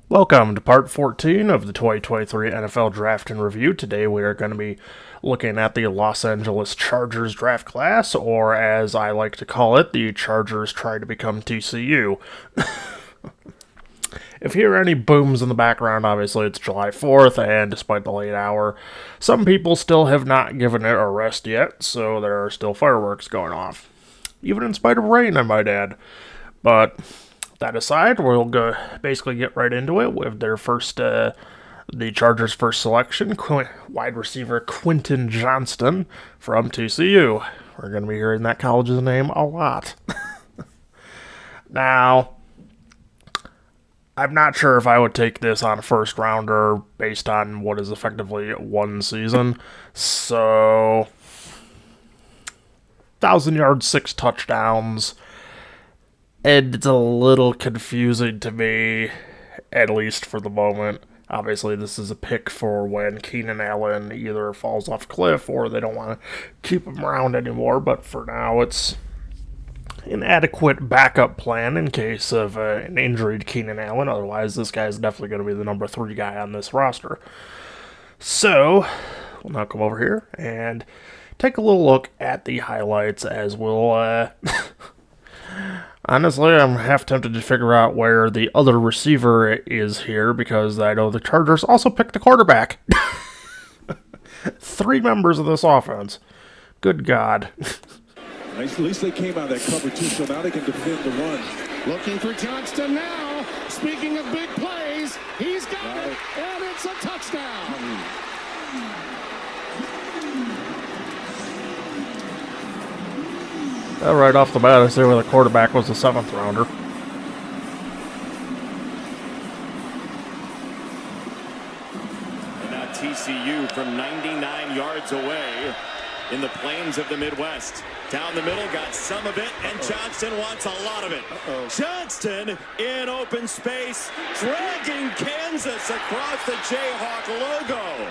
Welcome to part 14 of the 2023 NFL Draft and Review. Today we are going to be looking at the Los Angeles Chargers draft class, or as I like to call it, the Chargers try to become TCU. If you hear any booms in the background, obviously it's July 4th, and despite the late hour, some people still have not given it a rest yet, so there are still fireworks going off. Even in spite of rain, I might add. But that aside, we'll go basically get right into it with their first, the Chargers' first selection, wide receiver Quentin Johnston from TCU. We're going to be hearing that college's name a lot. Now, I'm not sure if I would take this on a first rounder based on what is effectively one season. So, 1,000 yards, 6 touchdowns. And it's a little confusing to me, at least for the moment. Obviously, this is a pick for when Keenan Allen either falls off a cliff or they don't want to keep him around anymore. But for now, it's an adequate backup plan in case of an injured Keenan Allen. Otherwise, this guy's definitely going to be the number 3 guy on this roster. So, we'll now come over here and take a little look at the highlights as we'll... Honestly, I'm half tempted to figure out where the other receiver is here because I know the Chargers also picked a quarterback. 3 members of this offense. Good God. At least they came out of that cover two, so now they can defend the run. Looking for Johnston now. Speaking of big plays, he's got it, and it's a touchdown. Right off the bat, I see where the quarterback was a 7th rounder. And now TCU from 99 yards away in the plains of the Midwest. Down the middle, got some of it, and Johnston wants a lot of it. Johnston in open space, dragging Kansas across the Jayhawk logo.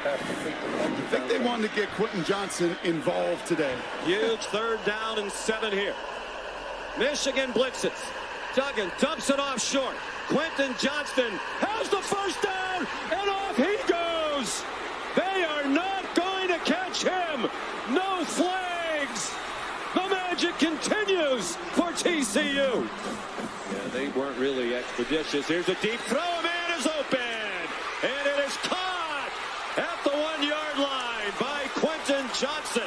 I think they wanted to get Quentin Johnston involved today. Huge 3rd down and 7 here. Michigan blitzes. Duggan dumps it off short. Quentin Johnston has the first down, and off he goes. They are not going to catch him. No flags. The magic continues for TCU. Yeah, they weren't really expeditious. Here's a deep throw. Man is open, and it is caught at the 1-yard line by Quentin Johnston.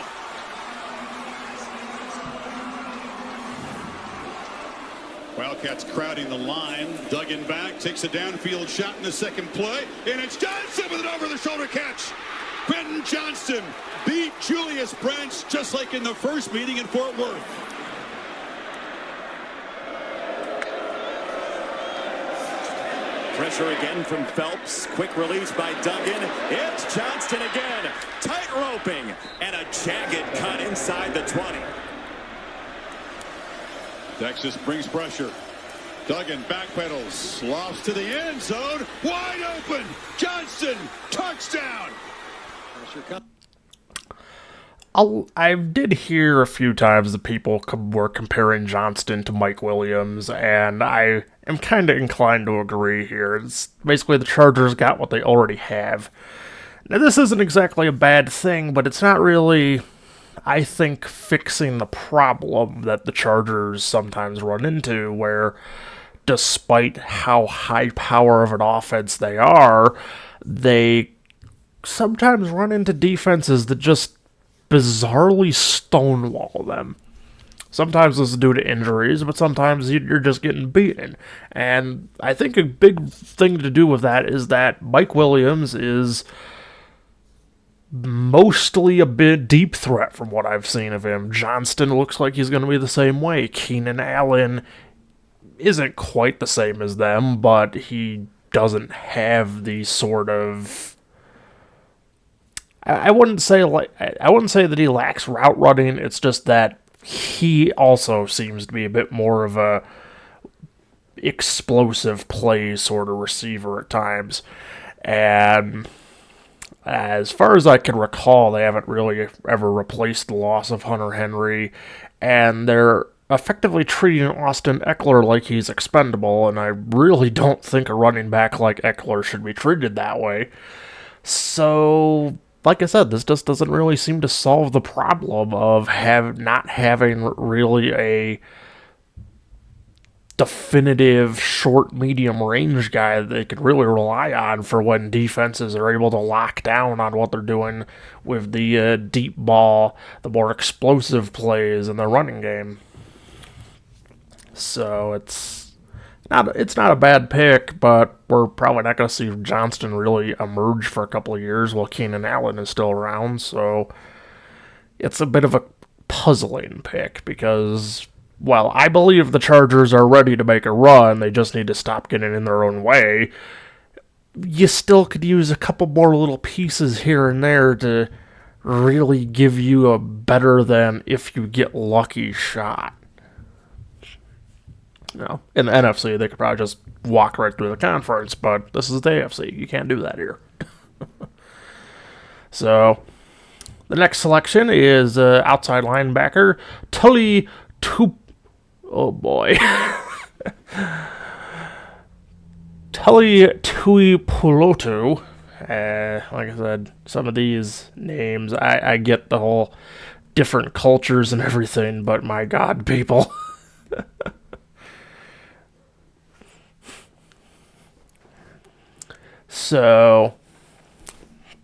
Wildcats crowding the line. Duggan back, takes a downfield shot in the second play, and it's Johnston with an over-the-shoulder catch. Quentin Johnston beat Julius Brents just like in the first meeting in Fort Worth. Pressure again from Phelps. Quick release by Duggan. It's Johnston again. Tight roping and a jagged cut inside the 20. Texas brings pressure. Duggan backpedals, lofts to the end zone. Wide open. Johnston, touchdown. I did hear a few times that people were comparing Johnston to Mike Williams, and I am kind of inclined to agree here. It's basically the Chargers got what they already have. Now, this isn't exactly a bad thing, but it's not really, I think, fixing the problem that the Chargers sometimes run into, where despite how high power of an offense they are, they sometimes run into defenses that just bizarrely stonewall them. Sometimes this is due to injuries, but sometimes you're just getting beaten. And I think a big thing to do with that is that Mike Williams is mostly a bit deep threat from what I've seen of him. Johnston looks like he's going to be the same way. Keenan Allen isn't quite the same as them, but he doesn't have the sort of... I wouldn't say that he lacks route running. It's just that he also seems to be a bit more of a explosive play sort of receiver at times. And as far as I can recall, they haven't really ever replaced the loss of Hunter Henry, and their effectively treating Austin Eckler like he's expendable, and I really don't think a running back like Eckler should be treated that way. So, like I said, this just doesn't really seem to solve the problem of not having really a definitive short, medium range guy that they could really rely on for when defenses are able to lock down on what they're doing with the deep ball, the more explosive plays in the running game. So it's not a bad pick, but we're probably not going to see Johnston really emerge for a couple of years while Keenan Allen is still around. So it's a bit of a puzzling pick because, well, I believe the Chargers are ready to make a run. They just need to stop getting in their own way. You still could use a couple more little pieces here and there to really give you a better than if you get lucky shot. You know, in the NFC, they could probably just walk right through the conference, but this is the AFC. You can't do that here. So, the next selection is outside linebacker Tully Oh boy. Tully Tuipulotu. Like I said, some of these names, I get the whole different cultures and everything, but my God, people. So,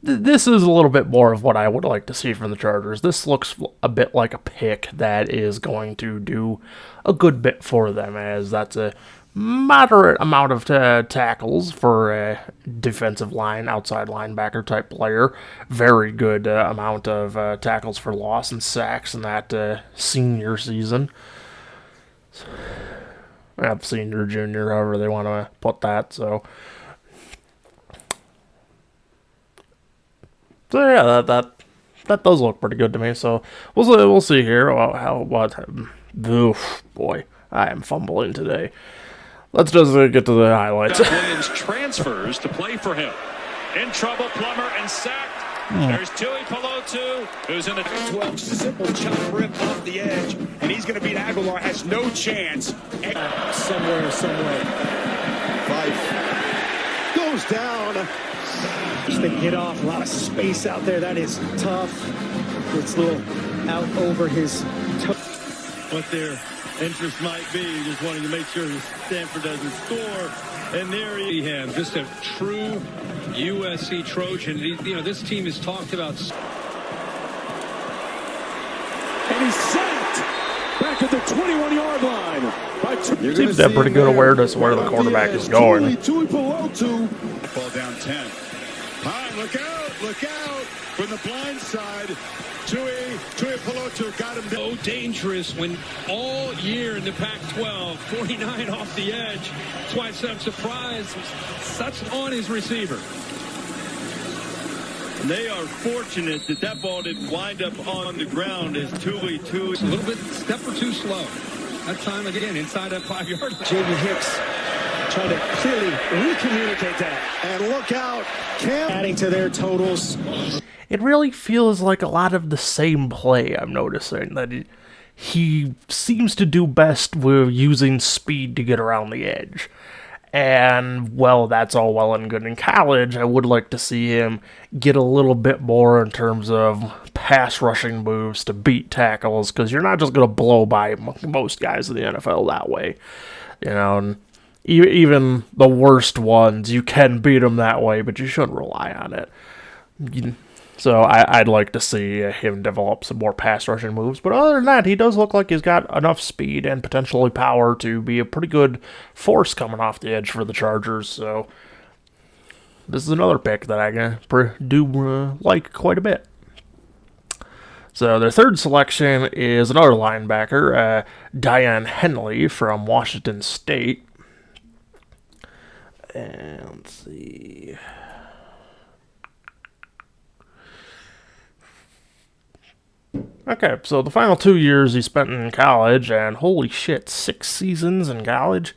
this is a little bit more of what I would like to see from the Chargers. This looks a bit like a pick that is going to do a good bit for them, as that's a moderate amount of tackles for a defensive line, outside linebacker type player. Very good amount of tackles for loss and sacks in that senior season. Senior, junior, however they want to put that, So yeah, that does look pretty good to me. So we'll see here. Oof, boy, I am fumbling today. Let's just get to the highlights. Williams transfers to play for him. In trouble, Plummer, and sacked. There's Tuipulotu, who's in the 12. Simple chop rip off the edge, and he's going to beat Aguilar. Has no chance. Somewhere, some way. Fife goes down. They get off, a lot of space out there. That is tough. It's a little out over his toe. What their interest might be, just wanting to make sure that Stanford doesn't score. And there he has just a true USC Trojan. You know, this team has talked about. And he's sacked back at the 21-yard line. Seems to have pretty good awareness of where the quarterback is going. Ball down 10. High, look out from the blind side. Tuipulotu got him down. So dangerous when all year in the Pac-12, 49 off the edge. That's why it's some surprise. Such on his receiver. And they are fortunate that ball didn't wind up on the ground as Tui. A little bit, step or two slow. That time again inside that 5-yard line. J.B. Hicks trying to clearly recommunicate that. And look out, Cam Adding to their totals. It really feels like a lot of the same play, I'm noticing, that he seems to do best with using speed to get around the edge. And, well, that's all well and good in college. I would like to see him get a little bit more in terms of pass rushing moves to beat tackles, because you're not just going to blow by most guys in the NFL that way. You know, and even the worst ones, you can beat them that way, but you shouldn't rely on it. So I'd like to see him develop some more pass rushing moves. But other than that, he does look like he's got enough speed and potentially power to be a pretty good force coming off the edge for the Chargers. So this is another pick that I do like quite a bit. So their third selection is another linebacker, Daiyan Henley from Washington State. And let's see. Okay, so the final 2 years he spent in college, and holy shit, 6 seasons in college?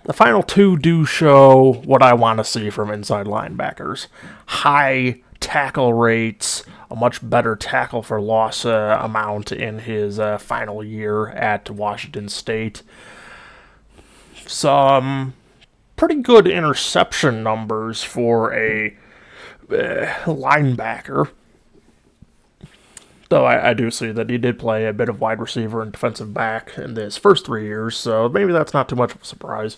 The final 2 do show what I want to see from inside linebackers. High tackle rates, a much better tackle for loss amount in his final year at Washington State. Some pretty good interception numbers for a linebacker. Though I do see that he did play a bit of wide receiver and defensive back in his first 3 years, so maybe that's not too much of a surprise.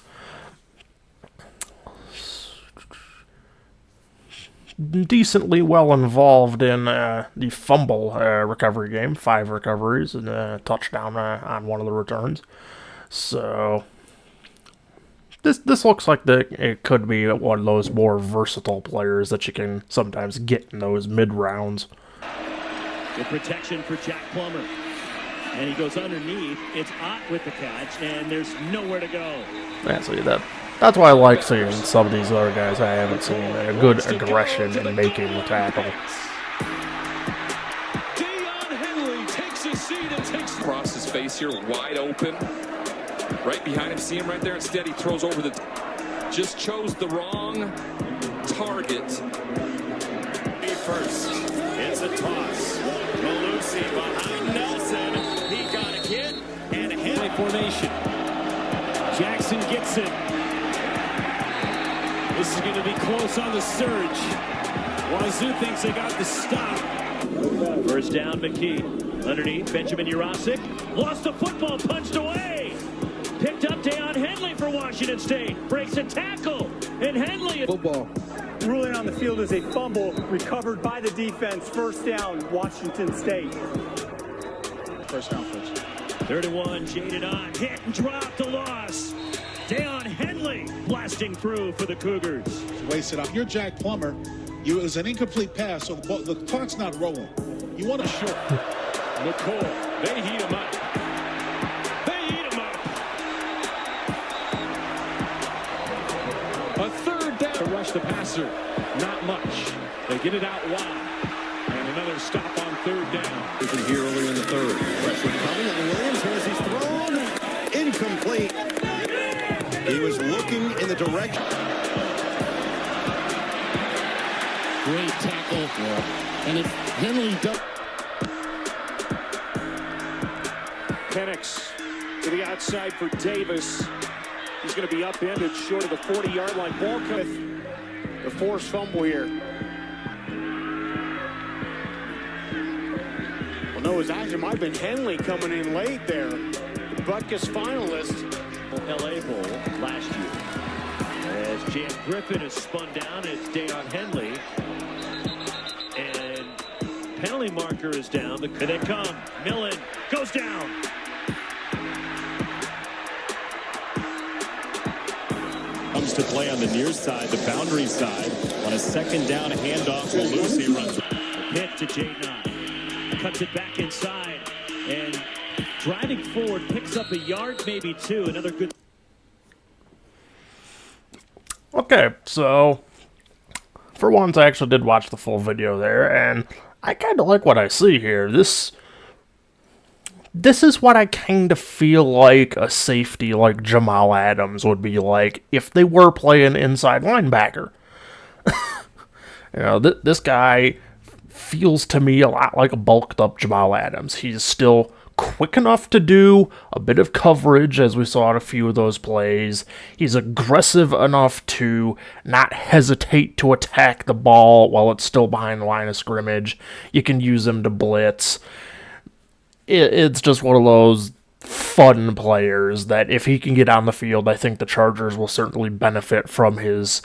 Decently well involved in the fumble recovery game. 5 recoveries and a touchdown on one of the returns. So this looks like it could be one of those more versatile players that you can sometimes get in those mid-rounds. Good protection for Jack Plummer. And he goes underneath. It's Ott with the catch, and there's nowhere to go. Yeah, see, that's why I like seeing some of these other guys I haven't seen. A good aggression in making the tackle. Deion Henley takes a seat and takes across his face here, wide open. Right behind him, see him right there. Instead, he throws over the... Just chose the wrong target. First, it's a toss. Malusi behind Nelson. He got a hit and a hit. Formation. Jackson gets it. This is going to be close on the surge. Wazoo thinks they got the stop. First down, McKee. Underneath, Benjamin Urasic. Lost the football, punched away. Picked up Deion Henley for Washington State. Breaks a tackle. And Henley... Football. Ruling on the field is a fumble recovered by the defense. First down, Washington State. First down, first. 31, Jaden Ott. Hit and drop the loss. Deion Henley blasting through for the Cougars. Wasted up. You're Jack Plummer. It was an incomplete pass, so the clock's not rolling. You want to short. McCoy. They heat him up. They eat him up. A third down to rush the passer. Not much. They get it out wide. And another stop on third down. Here earlier in the third. Pressure coming, and Williams, here's he's thrown. Incomplete. He was looking in the direction. Great tackle. Yeah. And if Henley does... Penix to the outside for Davis. He's going to be upended short of the 40-yard line. Ball coming. The forced fumble here. Well, no, it actually might have been Henley coming in late there. The Butkus finalist. LA Bowl last year. As Jan Griffin is spun down, it's Deion Henley. And penalty marker is down. And they come. Millen goes down. Comes to play on the near side, the boundary side. On a second down handoff, Lucy runs. Hit to Jaden Ott. Cuts it back inside. And driving forward, picks up a yard, maybe two. Another good. Okay, so for once I actually did watch the full video there, and I kind of like what I see here. This is what I kind of feel like a safety like Jamal Adams would be like if they were playing inside linebacker. You know, this guy feels to me a lot like a bulked up Jamal Adams. He's still quick enough to do a bit of coverage, as we saw in a few of those plays. He's aggressive enough to not hesitate to attack the ball while it's still behind the line of scrimmage. You can use him to blitz. It's just one of those fun players that if he can get on the field, I think the Chargers will certainly benefit from his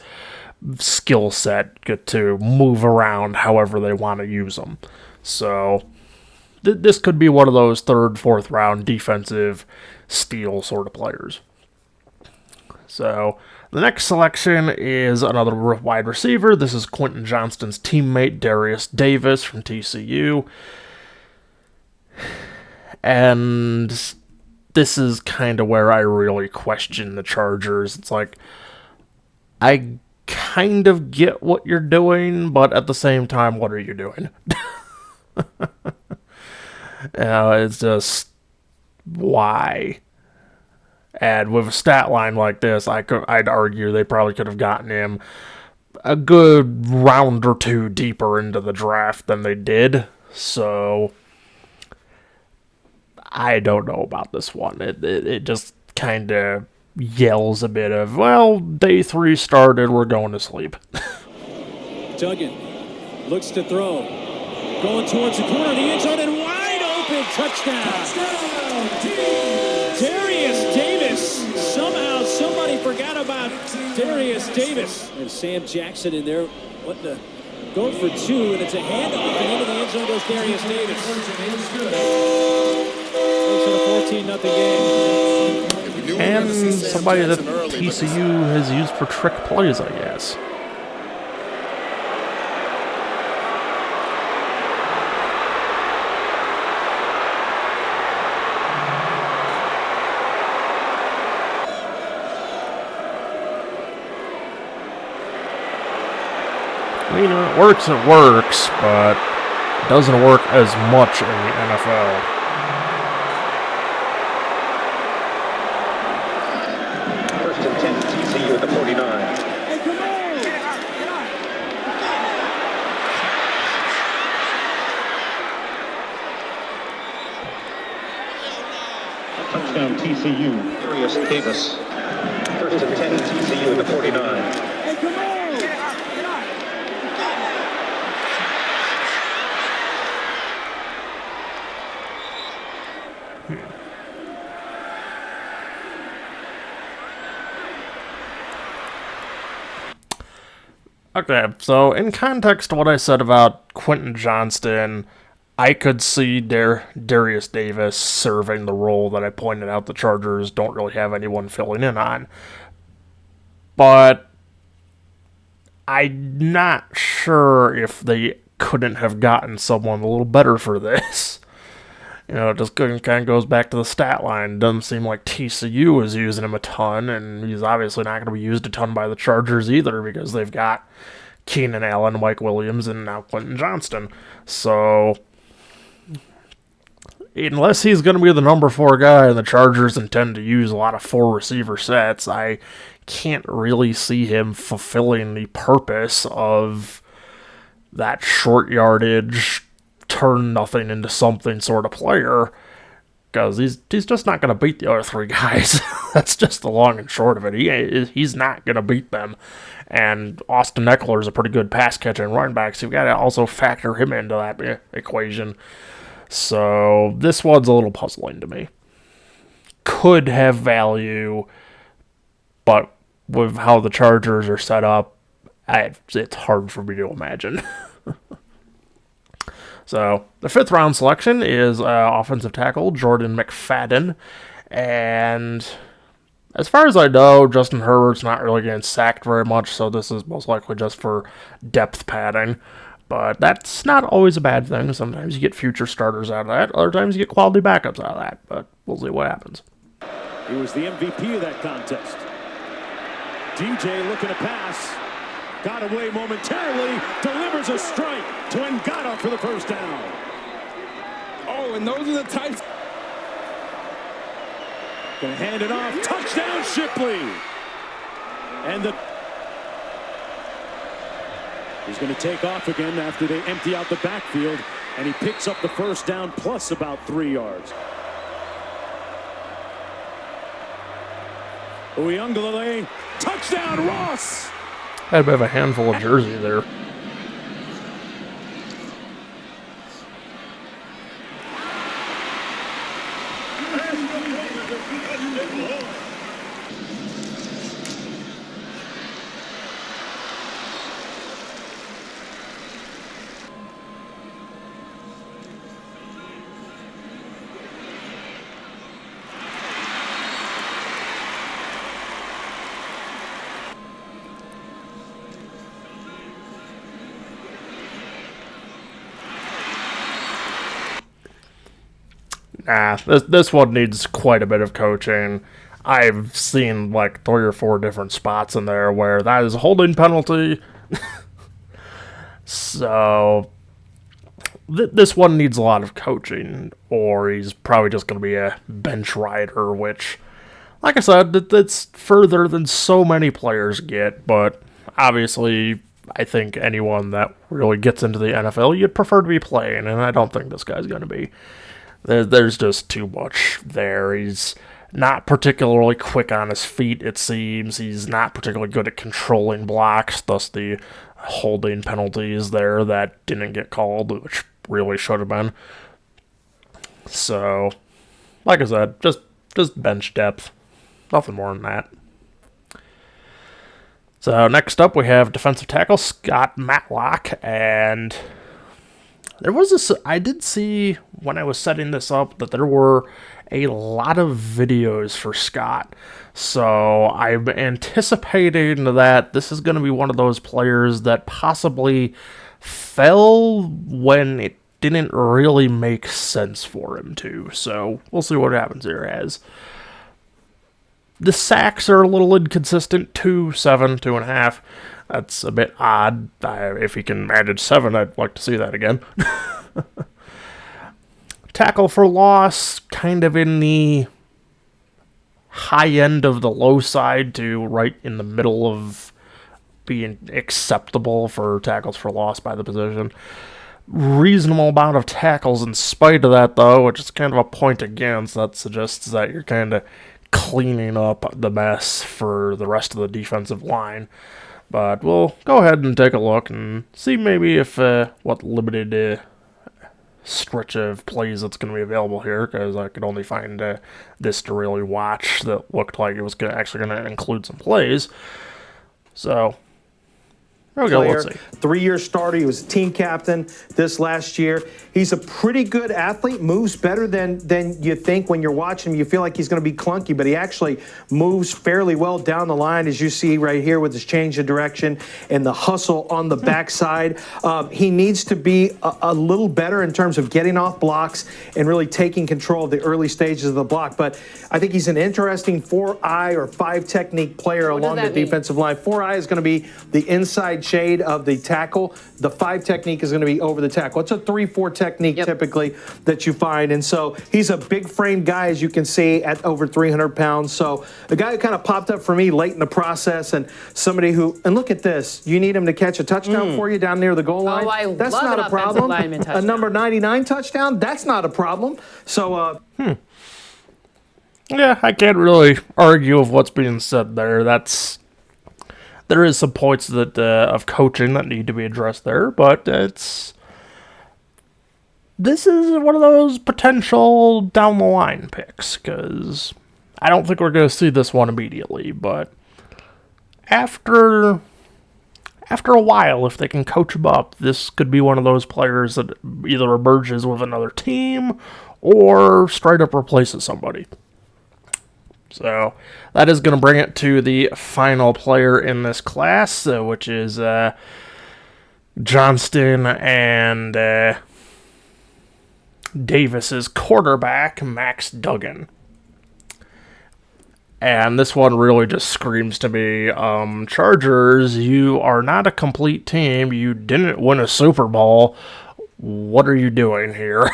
skill set, get to move around however they want to use him. So this could be one of those third, fourth round defensive steal sort of players. So the next selection is another wide receiver. This is Quentin Johnston's teammate, Darius Davis from TCU. And this is kind of where I really question the Chargers. It's like, I kind of get what you're doing, but at the same time, what are you doing? It's just, why? And with a stat line like this, I'd argue they probably could have gotten him a good round or two deeper into the draft than they did, so I don't know about this one. It just kind of yells a bit of, well, day 3 started, we're going to sleep. Duggan looks to throw. Going towards the corner of the end zone and wide open. Touchdown. Darius Davis. Somehow somebody forgot about Darius Davis. And Sam Jackson in there. Going for 2, and it's a handoff, and into the end zone goes Darius Davis. Makes it a 14-0 game. And somebody that TCU has used for trick plays, I guess. I mean, it works, but it doesn't work as much in the NFL. Touchdown TCU. Darius Davis. First and 10 TCU at the 49. Okay, so in context to what I said about Quentin Johnston, I could see Darius Davis serving the role that I pointed out the Chargers don't really have anyone filling in on. But I'm not sure if they couldn't have gotten someone a little better for this. You know, it just kind of goes back to the stat line. It doesn't seem like TCU is using him a ton, and he's obviously not going to be used a ton by the Chargers either because they've got Keenan Allen, Mike Williams, and now Quentin Johnston. So, unless he's going to be the number 4 guy and the Chargers intend to use a lot of 4 receiver sets, I can't really see him fulfilling the purpose of that short yardage, turn nothing into something sort of player, because he's just not going to beat the other 3 guys. That's just the long and short of it. He's not going to beat them. And Austin Eckler is a pretty good pass catcher and running back, so you've got to also factor him into that equation. So this one's a little puzzling to me. Could have value, but with how the Chargers are set up, it's hard for me to imagine. So, the 5th round selection is offensive tackle Jordan McFadden, and as far as I know, Justin Herbert's not really getting sacked very much, so this is most likely just for depth padding, but that's not always a bad thing. Sometimes you get future starters out of that, other times you get quality backups out of that, but we'll see what happens. He was the MVP of that contest. DJ looking to pass. Got away momentarily, delivers a strike to Ngata for the first down. Oh, and those are the types. Gonna hand it off, touchdown Shipley. And he's gonna take off again after they empty out the backfield, and he picks up the first down plus about 3 yards. Uiagalelei, touchdown Ross. Had a bit of a handful of jersey there. Nah, this one needs quite a bit of coaching. I've seen like 3 or 4 different spots in there where that is a holding penalty. So, this one needs a lot of coaching, or he's probably just going to be a bench rider, which, like I said, that's further than so many players get, but obviously I think anyone that really gets into the NFL, you'd prefer to be playing, and I don't think this guy's going to be. There's just too much there. He's not particularly quick on his feet, it seems. He's not particularly good at controlling blocks, thus the holding penalties there that didn't get called, which really should have been. So, like I said, just bench depth. Nothing more than that. So next up we have defensive tackle Scott Matlock, and there was this, I did see when I was setting this up that there were a lot of videos for Scott. So I'm anticipating that this is going to be one of those players that possibly fell when it didn't really make sense for him to. So we'll see what happens here as the sacks are a little inconsistent. 2, 7, 2.5. That's a bit odd. If he can manage 7, I'd like to see that again. Tackle for loss, kind of in the high end of the low side to right in the middle of being acceptable for tackles for loss by the position. Reasonable amount of tackles in spite of that, though, which is kind of a point against. That suggests that you're kind of cleaning up the mess for the rest of the defensive line. But we'll go ahead and take a look and see maybe if what limited stretch of plays that's going to be available here, because I could only find this to really watch that looked like it was actually going to include some plays. So there we go, let's see. 3-year starter. He was a team captain this last year. He's a pretty good athlete, moves better than you think when you're watching him. You feel like he's going to be clunky, but he actually moves fairly well down the line, as you see right here with his change of direction and the hustle on the backside. He needs to be a little better in terms of getting off blocks and really taking control of the early stages of the block. But I think he's an interesting 4-eye or 5 technique player along the defensive line. 4-eye is going to be the inside shade of the tackle. The 5 technique is going to be over the tackle. It's a 3-4 technique typically that you find. And so he's a big frame guy, as you can see, at over 300 pounds. So the guy who kind of popped up for me late in the process, and somebody who, and look at this, you need him to catch a touchdown for you down near the goal line. Oh, that's not a problem. A number 99 touchdown, that's not a problem. So, yeah, I can't really argue with what's being said there. There is some points that of coaching that need to be addressed there, but this is one of those potential down the line picks, because I don't think we're going to see this one immediately, but after a while, if they can coach him up, this could be one of those players that either emerges with another team or straight up replaces somebody. So that is going to bring it to the final player in this class, which is Johnston and Davis's quarterback, Max Duggan. And this one really just screams to me, Chargers, you are not a complete team. You didn't win a Super Bowl. What are you doing here?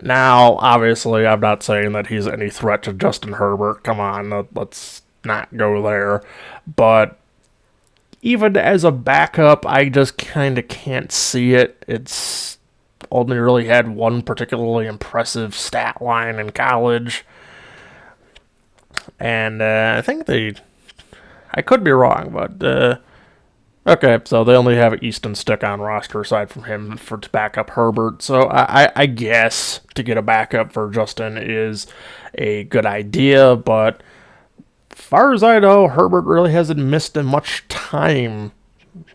Now, obviously, I'm not saying that he's any threat to Justin Herbert. Come on, let's not go there. But even as a backup, I just kind of can't see it. It's only really had one particularly impressive stat line in college. And I think I could be wrong, but okay, so they only have Easton Stick on roster aside from him to back up Herbert. So I guess to get a backup for Justin is a good idea, but as far as I know, Herbert really hasn't missed much time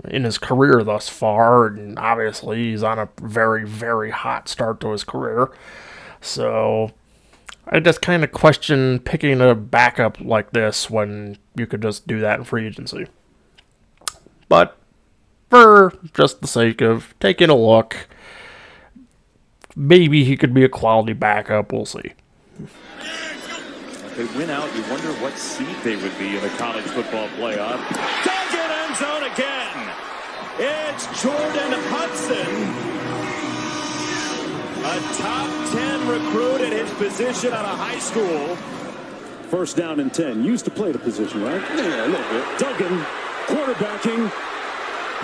in his career thus far, and obviously he's on a very, very hot start to his career. So I just kind of question picking a backup like this when you could just do that in free agency. But for just the sake of taking a look, maybe he could be a quality backup. We'll see. If they win out, you wonder what seed they would be in the college football playoff. Duggan end zone again. It's Jordan Hudson, a top 10 recruit at his position out of high school. First down and 10. Used to play the position, right? Yeah, a little bit. Duggan quarterbacking.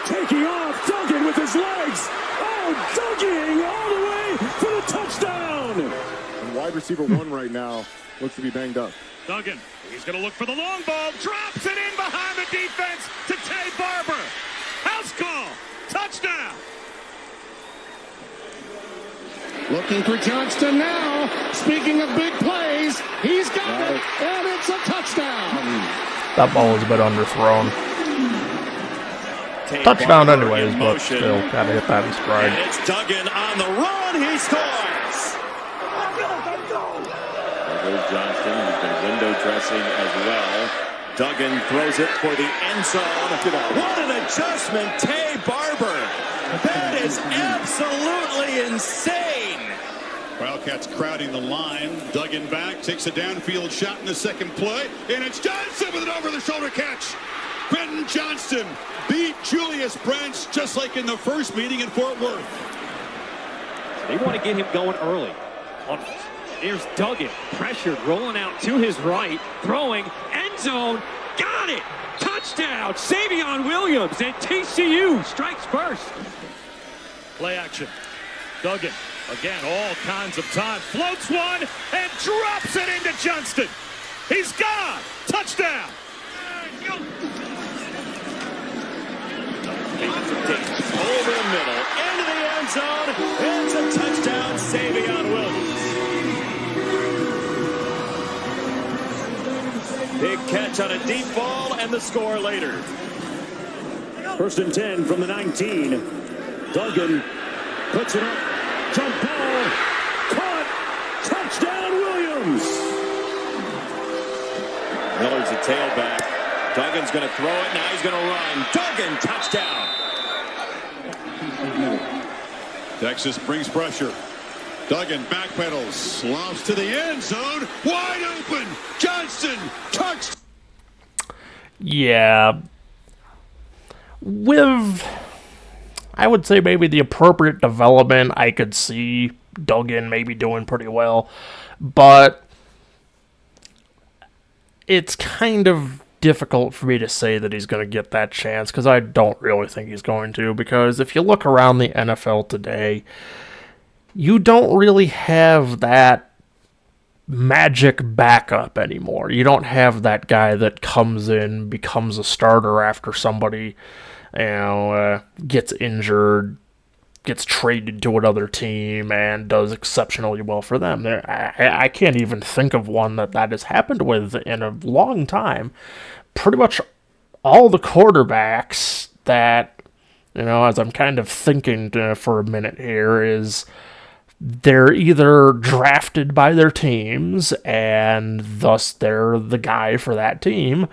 Taking off, Duggan with his legs. Oh, Duggan all the way for the touchdown. And wide receiver 1 right now looks to be banged up. Duggan, he's going to look for the long ball. Drops it in behind the defense to Tay Barber. House call. Touchdown. Looking for Johnston now. Speaking of big plays, he's got it, and it's a touchdown. That ball is a bit underthrown. Touchdown anyways, but still gotta hit that in stride. And it's Duggan on the run. He scores. There goes Johnston, who's been window dressing as well. Duggan throws it for the end zone. What an adjustment, Tay Barber. That is absolutely insane. Wildcats crowding the line. Duggan back, takes a downfield shot in the second play, and it's Johnson with an over-the-shoulder catch. Quentin Johnston beat Julius Brents just like in the first meeting in Fort Worth. They want to get him going early. Here's Duggan, pressured, rolling out to his right, throwing, end zone, got it! Touchdown, Savion Williams, and TCU strikes first. Play action. Duggan, again, all kinds of time. Floats one and drops it into Johnston. He's gone. Touchdown. Over the middle, into the end zone. It's a touchdown, Savion Williams. Big catch on a deep ball, and the score later. 1st and 10 from the 19. Duggan puts it up. Jump ball. Caught. Touchdown, Williams. Miller's a tailback. Duggan's going to throw it. Now he's going to run. Duggan, touchdown. Texas brings pressure. Duggan backpedals, lobs to the end zone. Wide open. Johnston, touched. Yeah. With, I would say maybe the appropriate development, I could see Duggan maybe doing pretty well. But it's kind of difficult for me to say that he's going to get that chance, because I don't really think he's going to, because if you look around the NFL today, you don't really have that magic backup anymore. You don't have that guy that comes in, becomes a starter after somebody, gets injured, gets traded to another team, and does exceptionally well for them. I can't even think of one that has happened with in a long time. Pretty much all the quarterbacks that, as I'm kind of thinking for a minute here, is they're either drafted by their teams, and thus they're the guy for that team,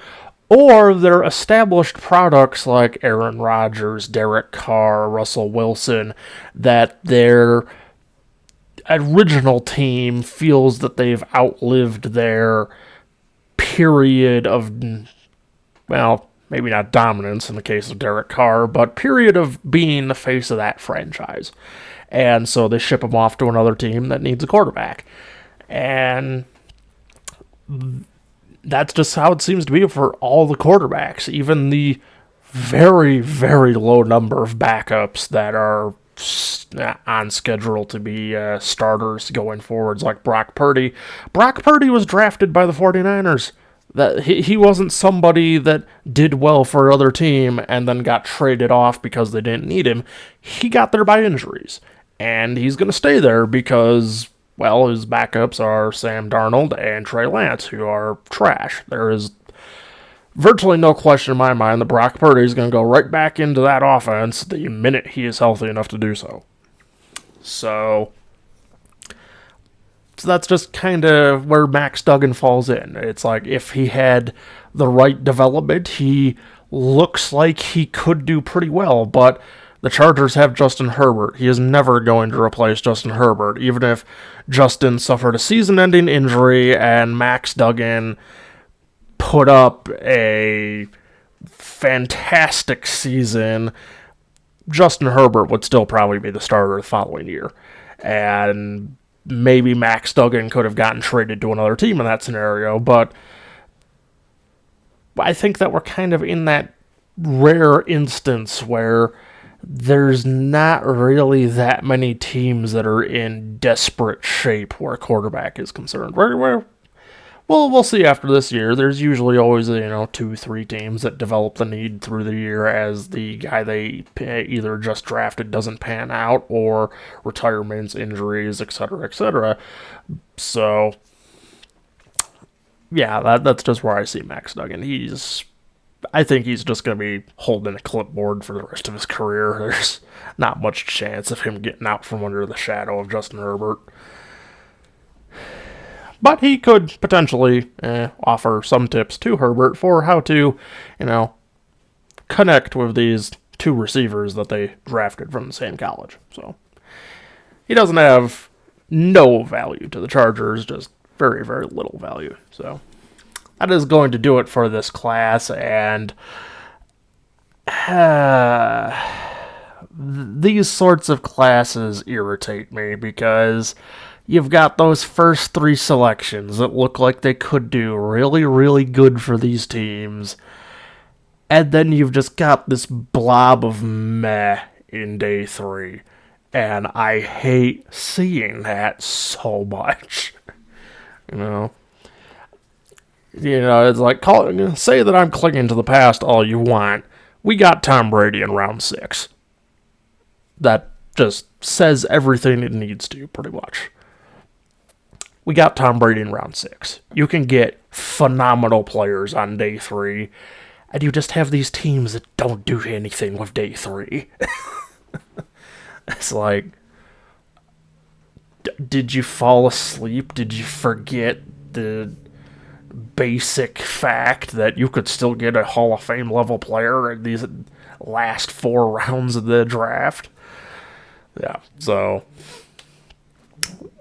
or they're established products like Aaron Rodgers, Derek Carr, Russell Wilson, that their original team feels that they've outlived their period of, well, maybe not dominance in the case of Derek Carr, but period of being the face of that franchise. And so they ship him off to another team that needs a quarterback. And that's just how it seems to be for all the quarterbacks. Even the very, very low number of backups that are on schedule to be starters going forwards, like Brock Purdy. Brock Purdy was drafted by the 49ers. That he wasn't somebody that did well for another team and then got traded off because they didn't need him. He got there by injuries. And he's going to stay there because, well, his backups are Sam Darnold and Trey Lance, who are trash. There is virtually no question in my mind that Brock Purdy is going to go right back into that offense the minute he is healthy enough to do so. So that's just kind of where Max Duggan falls in. It's like if he had the right development, he looks like he could do pretty well, but the Chargers have Justin Herbert. He is never going to replace Justin Herbert, even if Justin suffered a season-ending injury and Max Duggan put up a fantastic season. Justin Herbert would still probably be the starter the following year. And maybe Max Duggan could have gotten traded to another team in that scenario, but I think that we're kind of in that rare instance where there's not really that many teams that are in desperate shape where quarterback is concerned. Well, we'll see after this year. There's usually always, 2-3 teams that develop the need through the year as the guy they either just drafted doesn't pan out, or retirements, injuries, etc., etc. So, yeah, that's just where I see Max Duggan. I think he's just going to be holding a clipboard for the rest of his career. There's not much chance of him getting out from under the shadow of Justin Herbert. But he could potentially offer some tips to Herbert for how to, connect with these two receivers that they drafted from the same college. So he doesn't have no value to the Chargers, just very, very little value. So that is going to do it for this class, and these sorts of classes irritate me because you've got those first 3 selections that look like they could do really, really good for these teams, and then you've just got this blob of meh in day 3, and I hate seeing that so much. It's like, say that I'm clinging to the past all you want. We got Tom Brady in round 6. That just says everything it needs to, pretty much. We got Tom Brady in round 6. You can get phenomenal players on day 3, and you just have these teams that don't do anything with day 3. It's like, did you fall asleep? Did you forget the basic fact that you could still get a Hall of Fame level player in these last 4 rounds of the draft? Yeah, so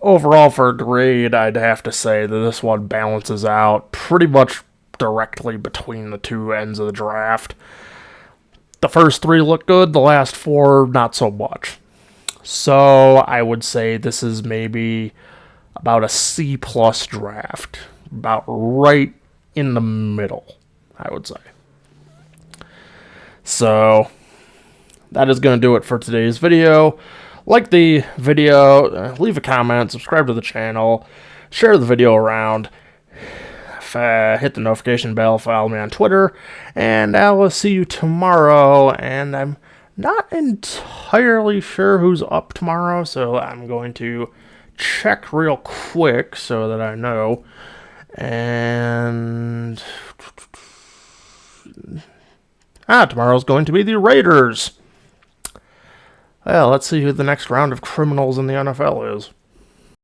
overall for a grade, I'd have to say that this one balances out pretty much directly between the two ends of the draft. The first 3 look good, the last 4 not so much. So I would say this is maybe about a C+ draft. About right in the middle, I would say. So that is going to do it for today's video. Like the video, leave a comment, subscribe to the channel, share the video around, hit the notification bell, follow me on Twitter, and I will see you tomorrow. And I'm not entirely sure who's up tomorrow, so I'm going to check real quick so that I know. And tomorrow's going to be the Raiders. Well, let's see who the next round of criminals in the NFL is.